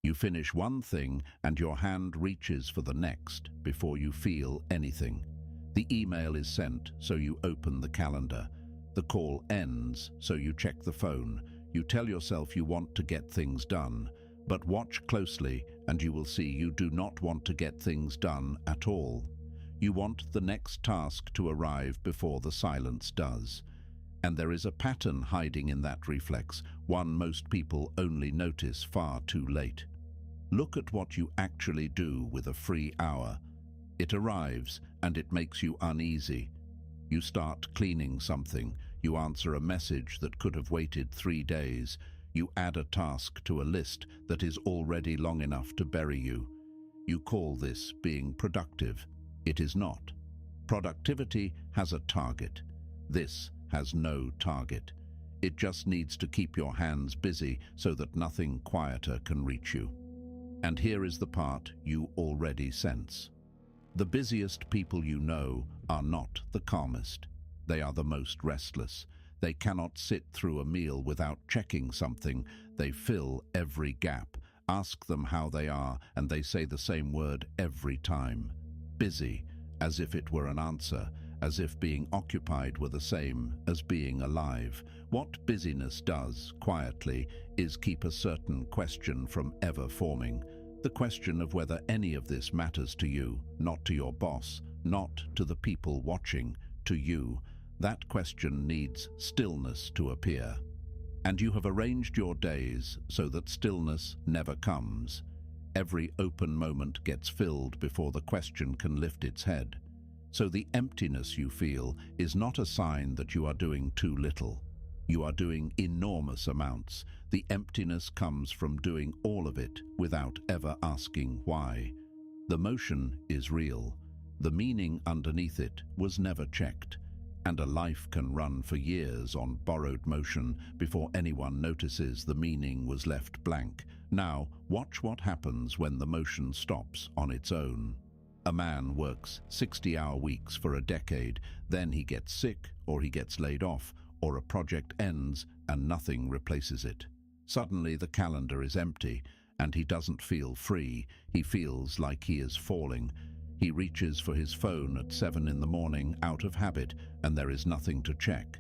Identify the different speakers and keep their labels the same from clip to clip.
Speaker 1: You finish one thing and your hand reaches for the next before you feel anything. The email is sent, so you open the calendar. The call ends, so you check the phone. You tell yourself you want to get things done, but watch closely and you will see you do not want to get things done at all. You want the next task to arrive before the silence does. And there is a pattern hiding in that reflex, one most people only notice far too late. Look at what you actually do with a free hour. It arrives and it makes you uneasy. You start cleaning something, you answer a message that could have waited 3 days, you add a task to a list that is already long enough to bury you. You call this being productive. It is not. Productivity has a target. This has no target. It just needs to keep your hands busy so that nothing quieter can reach you. And here is the part you already sense. The busiest people you know are not the calmest. They are the most restless. They cannot sit through a meal without checking something. They fill every gap. Ask them how they are, and they say the same word every time. Busy, as if it were an answer, as if being occupied were the same as being alive. What busyness does, quietly, is keep a certain question from ever forming. The question of whether any of this matters to you, not to your boss, not to the people watching, to you. That question needs stillness to appear. And you have arranged your days so that stillness never comes. Every open moment gets filled before the question can lift its head. So the emptiness you feel is not a sign that you are doing too little. You are doing enormous amounts. The emptiness comes from doing all of it without ever asking why. The motion is real. The meaning underneath it was never checked. And a life can run for years on borrowed motion before anyone notices the meaning was left blank. Now, watch what happens when the motion stops on its own. A man works 60-hour weeks for a decade, then he gets sick or he gets laid off, or a project ends and nothing replaces it. Suddenly the calendar is empty and he doesn't feel free. He feels like he is falling. He reaches for his phone at 7 in the morning out of habit and there is nothing to check.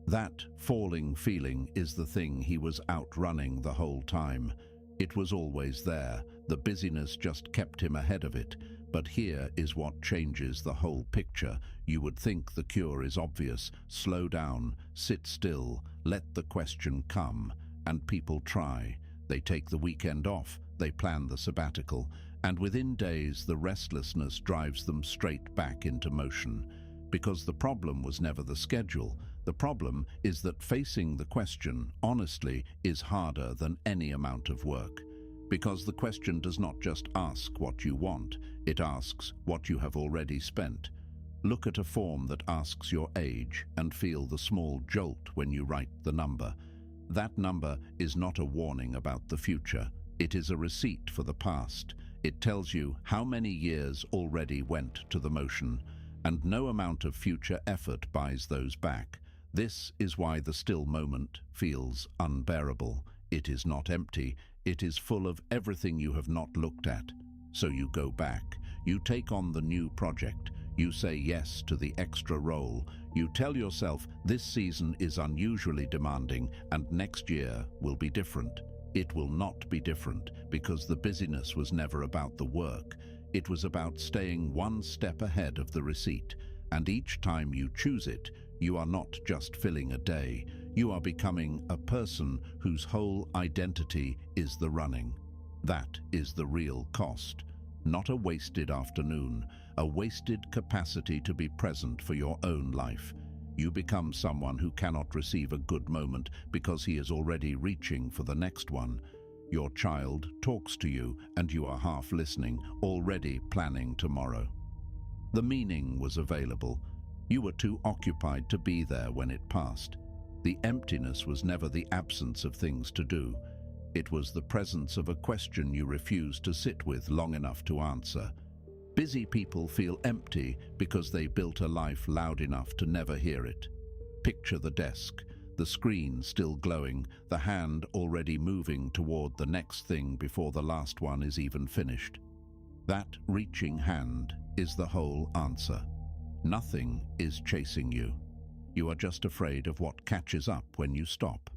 Speaker 1: That falling feeling is the thing he was outrunning the whole time. It was always there. The busyness just kept him ahead of it. But here is what changes the whole picture. You would think the cure is obvious. Slow down, sit still, let the question come. And people try. They take the weekend off, they plan the sabbatical, and within days the restlessness drives them straight back into motion. Because the problem was never the schedule. The problem is that facing the question, honestly, is harder than any amount of work. Because the question does not just ask what you want, it asks what you have already spent. Look at a form that asks your age and feel the small jolt when you write the number. That number is not a warning about the future. It is a receipt for the past. It tells you how many years already went to the motion, and no amount of future effort buys those back. This is why the still moment feels unbearable. It is not empty. It is full of everything you have not looked at. So you go back. You take on the new project. You say yes to the extra role. You tell yourself this season is unusually demanding and next year will be different. It will not be different because the busyness was never about the work. It was about staying one step ahead of the receipt. And each time you choose it, you are not just filling a day. You are becoming a person whose whole identity is the running. That is the real cost. Not a wasted afternoon, a wasted capacity to be present for your own life. You become someone who cannot receive a good moment because he is already reaching for the next one. Your child talks to you and you are half listening, already planning tomorrow. The meaning was available. You were too occupied to be there when it passed. The emptiness was never the absence of things to do. It was the presence of a question you refused to sit with long enough to answer. Busy people feel empty because they built a life loud enough to never hear it. Picture the desk. the screen still glowing, the hand already moving toward the next thing before the last one is even finished. That reaching hand is the whole answer. Nothing is chasing you. You are just afraid of what catches up when you stop.